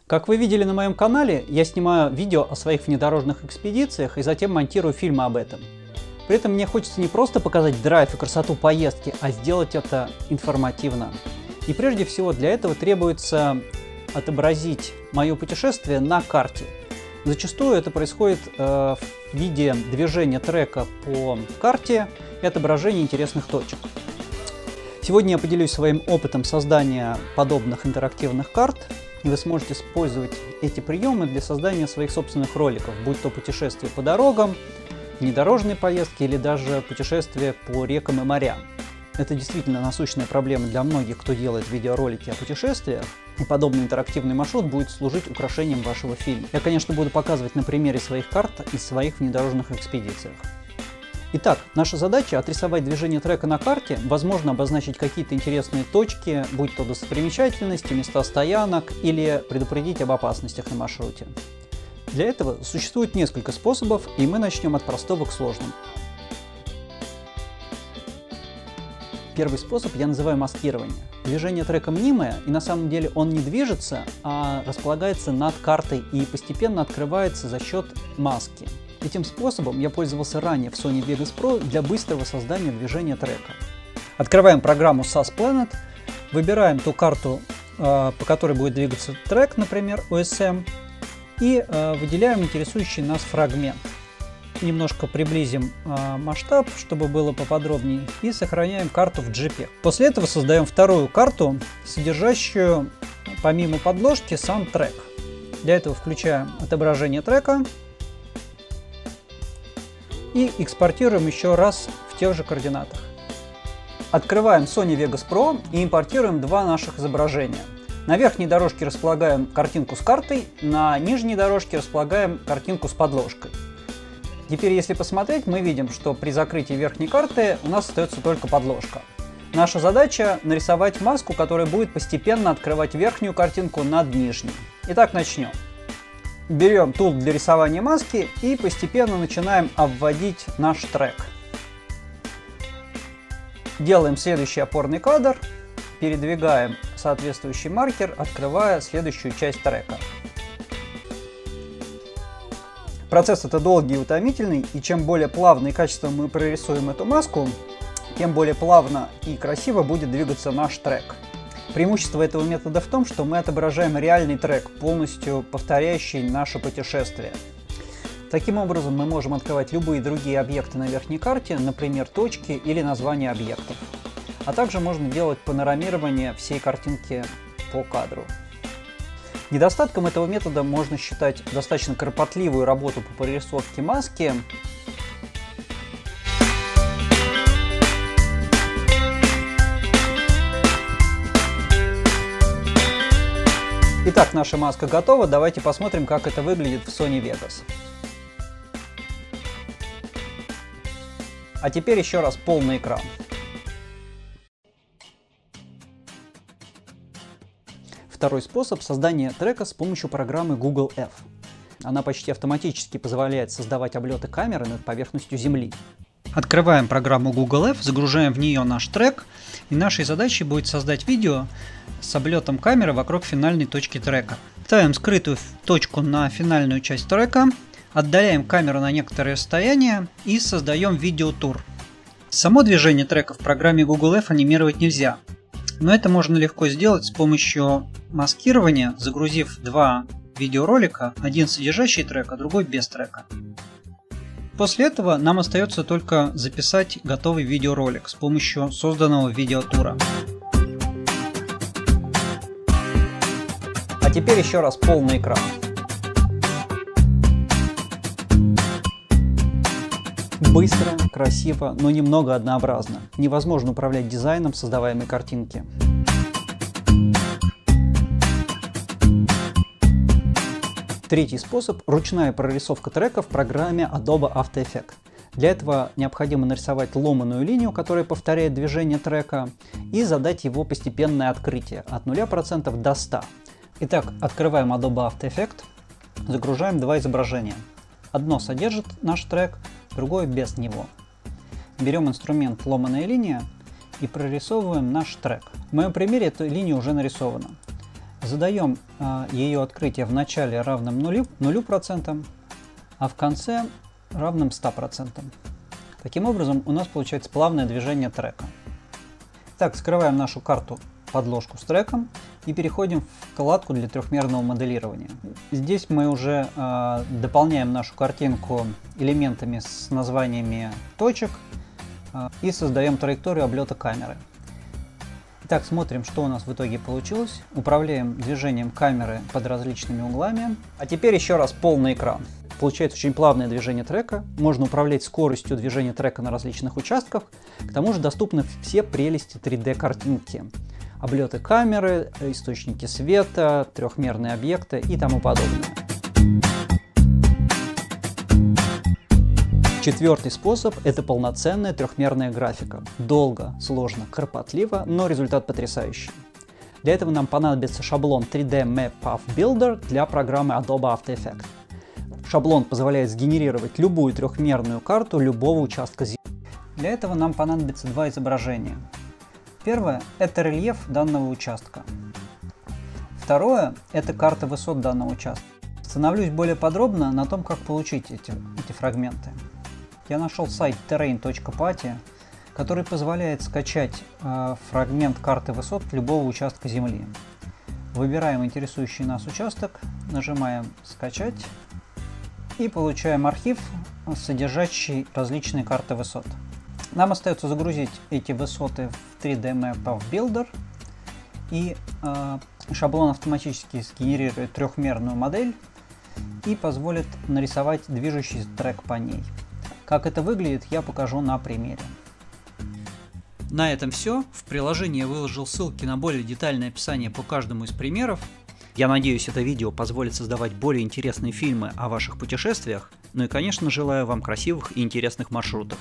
Как вы видели на моем канале, я снимаю видео о своих внедорожных экспедициях и затем монтирую фильмы об этом. При этом мне хочется не просто показать драйв и красоту поездки, а сделать это информативно. И прежде всего для этого требуется отобразить мое путешествие на карте. Зачастую это происходит в виде движения трека по карте и отображения интересных точек. Сегодня я поделюсь своим опытом создания подобных интерактивных карт, и вы сможете использовать эти приемы для создания своих собственных роликов, будь то путешествия по дорогам, внедорожные поездки или даже путешествия по рекам и морям. Это действительно насущная проблема для многих, кто делает видеоролики о путешествиях, и подобный интерактивный маршрут будет служить украшением вашего фильма. Я, конечно, буду показывать на примере своих карт из своих внедорожных экспедициях. Итак, наша задача — отрисовать движение трека на карте, возможно, обозначить какие-то интересные точки, будь то достопримечательности, места стоянок или предупредить об опасностях на маршруте. Для этого существует несколько способов, и мы начнем от простого к сложному. Первый способ я называю маскирование. Движение трека мнимое, и на самом деле он не движется, а располагается над картой и постепенно открывается за счет маски. Этим способом я пользовался ранее в Sony Vegas Pro для быстрого создания движения трека. Открываем программу SAS Planet, выбираем ту карту, по которой будет двигаться трек, например, OSM, и выделяем интересующий нас фрагмент. Немножко приблизим масштаб, чтобы было поподробнее, и сохраняем карту в JPEG. После этого создаем вторую карту, содержащую помимо подложки сам трек. Для этого включаем отображение трека и экспортируем еще раз в тех же координатах. Открываем Sony Vegas Pro и импортируем два наших изображения. На верхней дорожке располагаем картинку с картой, на нижней дорожке располагаем картинку с подложкой. Теперь, если посмотреть, мы видим, что при закрытии верхней карты у нас остается только подложка. Наша задача — нарисовать маску, которая будет постепенно открывать верхнюю картинку над нижней. Итак, начнем. Берем тул для рисования маски и постепенно начинаем обводить наш трек. Делаем следующий опорный кадр, передвигаем соответствующий маркер, открывая следующую часть трека. Процесс это долгий и утомительный, и чем более плавно и качественно мы прорисуем эту маску, тем более плавно и красиво будет двигаться наш трек. Преимущество этого метода в том, что мы отображаем реальный трек, полностью повторяющий наше путешествие. Таким образом, мы можем открывать любые другие объекты на верхней карте, например, точки или названия объектов. А также можно делать панорамирование всей картинки по кадру. Недостатком этого метода можно считать достаточно кропотливую работу по прорисовке маски. Итак, наша маска готова, давайте посмотрим, как это выглядит в Sony Vegas. А теперь еще раз полный экран. Второй способ — создания трека с помощью программы Google F. Она почти автоматически позволяет создавать облеты камеры над поверхностью Земли. Открываем программу Google F, загружаем в нее наш трек, и нашей задачей будет создать видео с облетом камеры вокруг финальной точки трека. Ставим скрытую точку на финальную часть трека, отдаляем камеру на некоторое расстояние и создаем видеотур. Само движение трека в программе Google F анимировать нельзя, но это можно легко сделать с помощью маскирования, загрузив два видеоролика, один содержащий трек, а другой без трека. После этого нам остается только записать готовый видеоролик с помощью созданного видеотура. А теперь еще раз полный экран. Быстро, красиво, но немного однообразно. Невозможно управлять дизайном создаваемой картинки. Третий способ — ручная прорисовка трека в программе Adobe After Effects. Для этого необходимо нарисовать ломаную линию, которая повторяет движение трека, и задать его постепенное открытие от 0% до 100%. Итак, открываем Adobe After Effects, загружаем два изображения. Одно содержит наш трек, другое без него. Берем инструмент ломаная линия и прорисовываем наш трек. В моем примере эта линия уже нарисована. Задаем ее открытие в начале равным 0%, а в конце равным 100%. Таким образом, у нас получается плавное движение трека. Так, скрываем нашу карту подложку с треком и переходим в вкладку для трехмерного моделирования. Здесь мы уже дополняем нашу картинку элементами с названиями точек и создаем траекторию облета камеры. Итак, смотрим, что у нас в итоге получилось. Управляем движением камеры под различными углами. А теперь еще раз полный экран. Получается очень плавное движение трека. Можно управлять скоростью движения трека на различных участках. К тому же доступны все прелести 3D-картинки. Облеты камеры, источники света, трехмерные объекты и тому подобное. Четвертый способ – это полноценная трехмерная графика. Долго, сложно, кропотливо, но результат потрясающий. Для этого нам понадобится шаблон 3D Map Path Builder для программы Adobe After Effects. Шаблон позволяет сгенерировать любую трехмерную карту любого участка Земли. Для этого нам понадобится два изображения. Первое – это рельеф данного участка. Второе – это карта высот данного участка. Остановлюсь более подробно на том, как получить эти фрагменты. Я нашел сайт terrain.patty, который позволяет скачать фрагмент карты высот любого участка Земли. Выбираем интересующий нас участок, нажимаем «Скачать» и получаем архив, содержащий различные карты высот. Нам остается загрузить эти высоты в 3D Map Path Builder, и шаблон автоматически сгенерирует трехмерную модель и позволит нарисовать движущийся трек по ней. Как это выглядит, я покажу на примере. На этом все. В приложении я выложил ссылки на более детальное описание по каждому из примеров. Я надеюсь, это видео позволит создавать более интересные фильмы о ваших путешествиях. Ну и, конечно, желаю вам красивых и интересных маршрутов.